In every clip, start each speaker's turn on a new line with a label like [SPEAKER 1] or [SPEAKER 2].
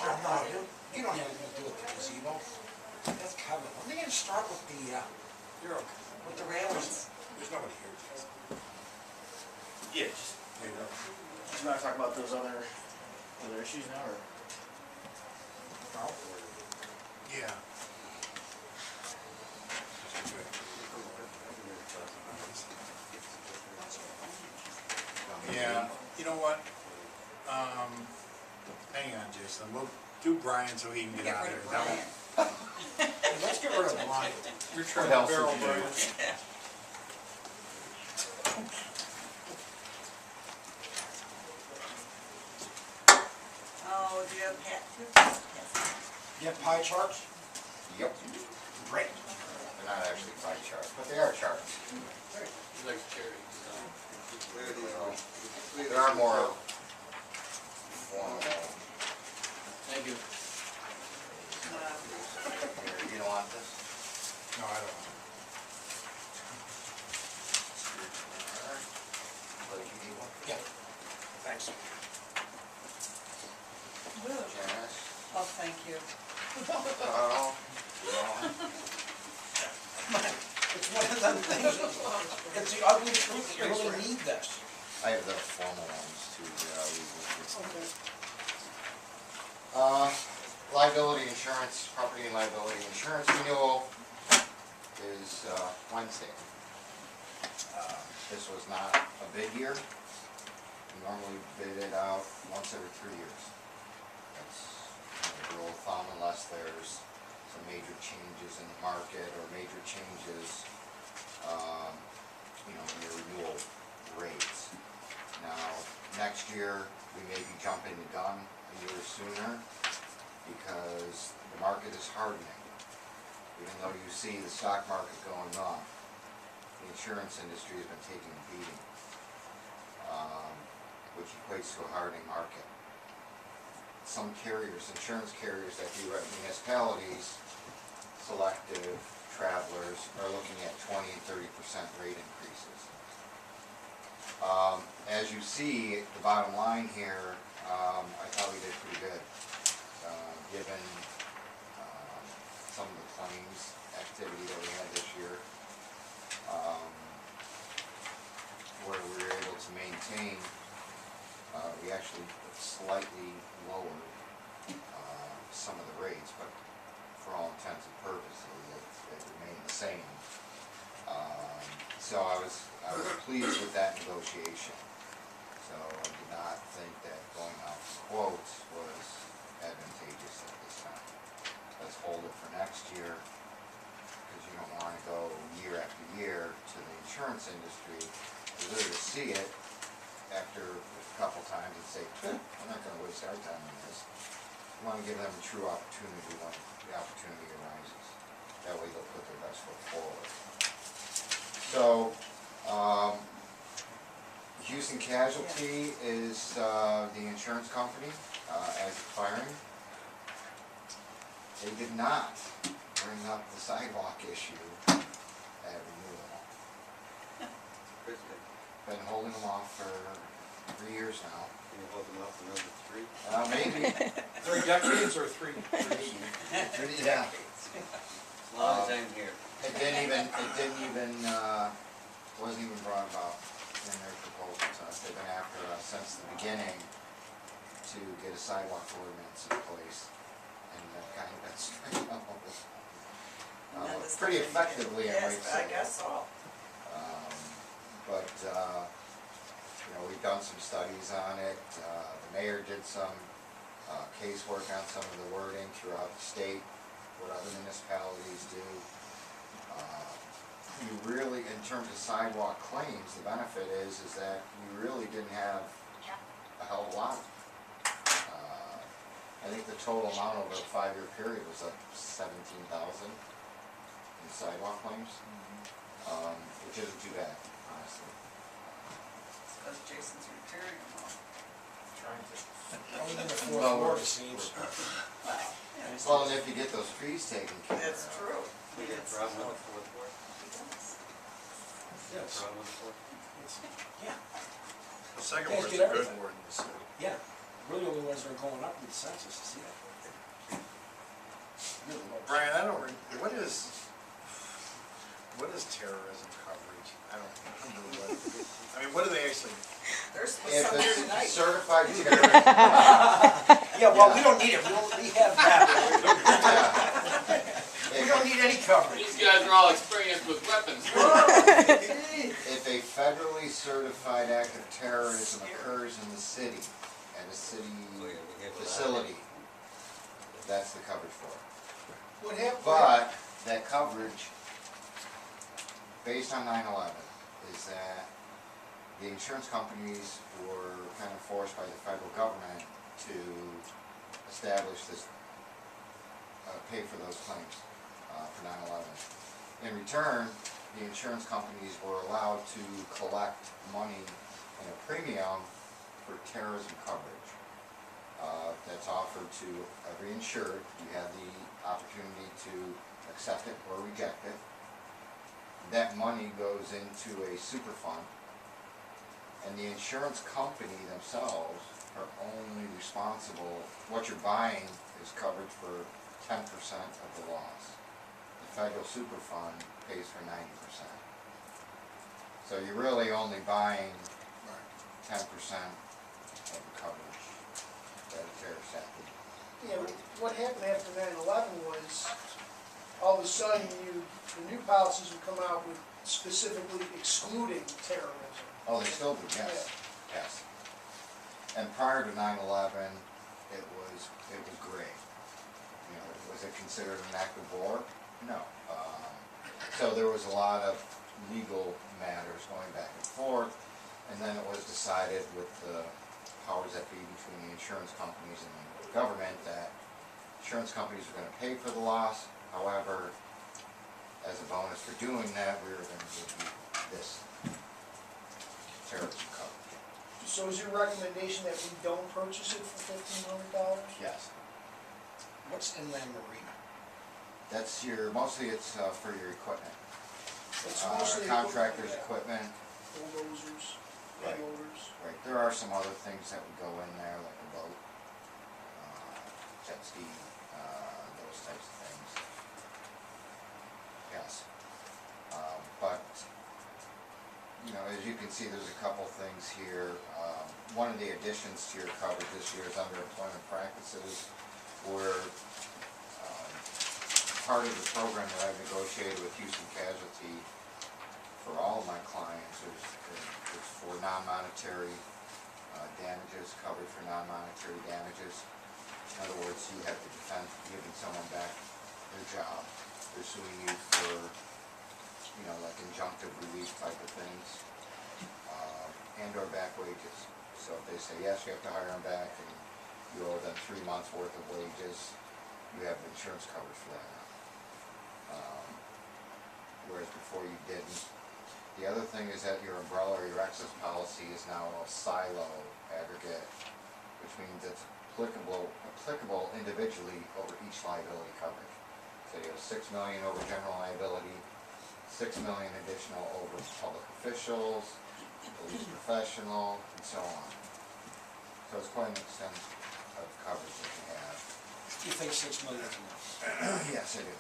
[SPEAKER 1] Oh, no, you don't have anything to do with the gazebo. That's Kevin. When are they gonna start with the,
[SPEAKER 2] You're okay.
[SPEAKER 1] with the railings?
[SPEAKER 2] There's nobody here, Jason.
[SPEAKER 3] Yeah, just,
[SPEAKER 2] There you go.
[SPEAKER 3] just not talk about those other issues now, or?
[SPEAKER 1] No.
[SPEAKER 2] Yeah. Yeah, you know what? Hang on, Jason, we'll do Brian so he can get out of there. That won't-
[SPEAKER 1] Hey, let's get rid of Brian.
[SPEAKER 2] You're trying
[SPEAKER 4] What else
[SPEAKER 2] to barrel,
[SPEAKER 4] did you do?
[SPEAKER 2] Brian.
[SPEAKER 5] Oh, do you have Pat too? Yes.
[SPEAKER 1] You have pie charts?
[SPEAKER 4] Yep.
[SPEAKER 1] Great.
[SPEAKER 4] They're not actually pie charts, but they are charts. There are more formal.
[SPEAKER 3] Thank you.
[SPEAKER 4] Here, you don't want this?
[SPEAKER 2] No, I don't.
[SPEAKER 4] Oh, you need one?
[SPEAKER 1] Yeah. Thanks.
[SPEAKER 4] Janice?
[SPEAKER 5] Oh, thank you.
[SPEAKER 4] Carl? Ron?
[SPEAKER 1] It's one of them things, it's the ugly truth, you really need this.
[SPEAKER 4] I have the formal ones too, that I'll leave with you.
[SPEAKER 1] Okay.
[SPEAKER 4] Liability insurance, property and liability insurance renewal is Wednesday. This was not a bid year. We normally bid it out once every 3 years. That's kind of the rule of thumb unless there's some major changes in the market or major changes, in your renewal rates. Now, next year, we may be jumping the gun a year sooner because the market is hardening. Even though you see the stock market going up, the insurance industry has been taking a beating, which equates to a hardening market. Some carriers, insurance carriers that do at municipalities, selective travelers, are looking at 20 and 30% rate increases. As you see, the bottom line here, I thought we did pretty good, given some of the claims activity that we had this year, where we were able to maintain. We actually slightly lowered some of the rates, but for all intents and purposes, it remained the same. So I was pleased with that negotiation. So I did not think that going out for quotes was advantageous at this time. Let's hold it for next year, because you don't want to go year after year to the insurance industry. They're going to see it after a couple times and say, we're not going to waste our time on this. You want to give them a true opportunity when the opportunity arises. That way they'll put their best foot forward. So, Houston Casualty is the insurance company as expiring. They did not bring up the sidewalk issue at renewal. Been holding them off for 3 years now.
[SPEAKER 6] Can you hold them up for number 3?
[SPEAKER 4] Maybe.
[SPEAKER 1] 3 decades or 3?
[SPEAKER 4] Yeah.
[SPEAKER 6] As long as I'm here.
[SPEAKER 4] It wasn't even brought about in their proposal to us. They've been after us since the beginning to get a sidewalk ordinance in place, and they've kind of been straight up with it. Pretty effectively, I might
[SPEAKER 5] Yes,
[SPEAKER 4] say.
[SPEAKER 5] I guess so.
[SPEAKER 4] But we've done some studies on it. The mayor did some casework on some of the wording throughout the state, what other municipalities do. You really, in terms of sidewalk claims, the benefit is that we really didn't have a hell of a lot. I think the total amount over a 5-year period was up 17,000 in sidewalk claims, which isn't too bad, honestly.
[SPEAKER 5] It's because Jason's repairing them all.
[SPEAKER 1] Trying to. Only in the 4th floor, it seems.
[SPEAKER 5] Wow. Yeah,
[SPEAKER 4] Well, and if you get those fees taken care of.
[SPEAKER 5] that's true.
[SPEAKER 6] We got a
[SPEAKER 5] It's-
[SPEAKER 6] problem with the 4th floor?
[SPEAKER 1] Yes.
[SPEAKER 6] Problem with the 4th floor?
[SPEAKER 1] Yeah,
[SPEAKER 2] The second
[SPEAKER 1] Guys
[SPEAKER 2] word's
[SPEAKER 1] get
[SPEAKER 2] a good
[SPEAKER 1] everything.
[SPEAKER 2] word in the city.
[SPEAKER 1] yeah. Really only ones that are going up common sense is to see that. You're the lowest.
[SPEAKER 2] Brian, what is terrorism coverage? I don't remember what, I mean, what do they actually,
[SPEAKER 5] There's
[SPEAKER 4] If
[SPEAKER 5] some here
[SPEAKER 4] it's
[SPEAKER 5] tonight.
[SPEAKER 4] certified terrorist,
[SPEAKER 1] Yeah, well, we don't need it, we have that. We don't
[SPEAKER 4] if
[SPEAKER 1] need any coverage.
[SPEAKER 7] These guys are all experienced with weapons.
[SPEAKER 4] if a federally certified act of terrorism occurs in the city, at a city facility, that's the coverage for it.
[SPEAKER 1] What happened?
[SPEAKER 4] But that coverage, based on 9/11, is that the insurance companies were kind of forced by the federal government to establish this, pay for those claims for 9/11. In return, the insurance companies were allowed to collect money in a premium for terrorism coverage. That's offered to every insured. You have the opportunity to accept it or reject it. That money goes into a super fund, and the insurance company themselves are only responsible, what you're buying is coverage for 10% of the loss. The federal super fund pays for 90%. So you're really only buying 10% of the coverage that a terrorist happened.
[SPEAKER 8] Yeah, what happened after 9/11 was, all of a sudden, the new policies would come out with specifically excluding terrorism.
[SPEAKER 4] Oh, they still do, yes, yes. And prior to 9/11, it was gray. You know, was it considered an act of war? No. So there was a lot of legal matters going back and forth, and then it was decided with the powers that be between the insurance companies and the government that insurance companies were gonna pay for the loss. However, as a bonus for doing that, we were gonna give you this terrorism coverage.
[SPEAKER 8] So is your recommendation that we don't purchase it for $1,500?
[SPEAKER 4] Yes.
[SPEAKER 1] What's inland marine?
[SPEAKER 4] That's mostly it's for your equipment.
[SPEAKER 8] It's mostly
[SPEAKER 4] Contractors'
[SPEAKER 8] equipment,
[SPEAKER 4] equipment,
[SPEAKER 8] bulldozers,
[SPEAKER 4] Right.
[SPEAKER 8] loaders.
[SPEAKER 4] right, there are some other things that would go in there, like a boat, jet ski, those types of things. Yes. But, you know, as you can see, there's a couple things here. One of the additions to your coverage this year is under employment practices, where part of the program that I've negotiated with Houston Casualty for all of my clients is for non-monetary damages, coverage for non-monetary damages. In other words, you have to defend giving someone back their job. They're suing you for, you know, like injunctive relief type of things, and or back wages. So if they say, yes, you have to hire them back, and you owe them 3 months worth of wages, you have insurance coverage for that now. Whereas before you didn't. The other thing is that your umbrella or your excess policy is now a silo aggregate, which means it's applicable individually over each liability coverage. So you have $6 million over general liability, $6 million additional over public officials, police professional, and so on. So it's quite an extent of coverage that you have.
[SPEAKER 1] You think 6 million is enough?
[SPEAKER 4] Yes, I do.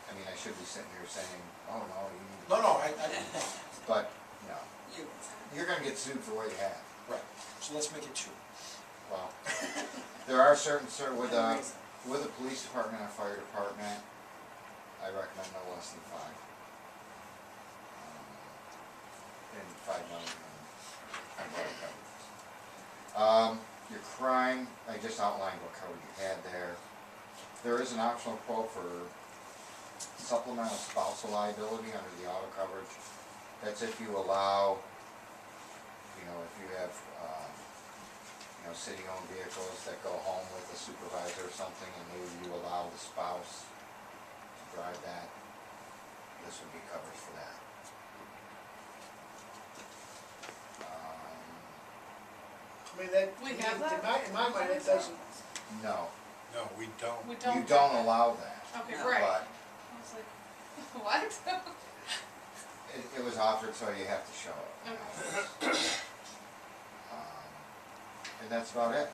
[SPEAKER 4] I mean, I should be sitting here saying, oh, no, you need to.
[SPEAKER 1] No,
[SPEAKER 4] But, no,
[SPEAKER 5] You.
[SPEAKER 4] you're gonna get sued for what you have.
[SPEAKER 1] right, so let's make it 2.
[SPEAKER 4] Well, there are certain, with the police department and fire department, I recommend no less than 5. And 5 million in umbrella coverages. Your crime, I just outlined what coverage you had there. There is an optional quote for supplemental spousal liability under the auto coverage. That's if you allow, you know, if you have, you know, city-owned vehicles that go home with a supervisor or something, and maybe you allow the spouse to drive that, this would be covered for that.
[SPEAKER 8] I mean, that,
[SPEAKER 9] We have that?
[SPEAKER 8] in my mind, it doesn't,
[SPEAKER 4] No,
[SPEAKER 2] no, we don't.
[SPEAKER 9] We
[SPEAKER 4] you
[SPEAKER 9] don't.
[SPEAKER 4] don't allow that,
[SPEAKER 9] Okay,
[SPEAKER 5] No.
[SPEAKER 9] right.
[SPEAKER 4] but
[SPEAKER 9] I was like, what?
[SPEAKER 4] it was offered, so you have to show it.
[SPEAKER 9] Okay.
[SPEAKER 4] that's about it.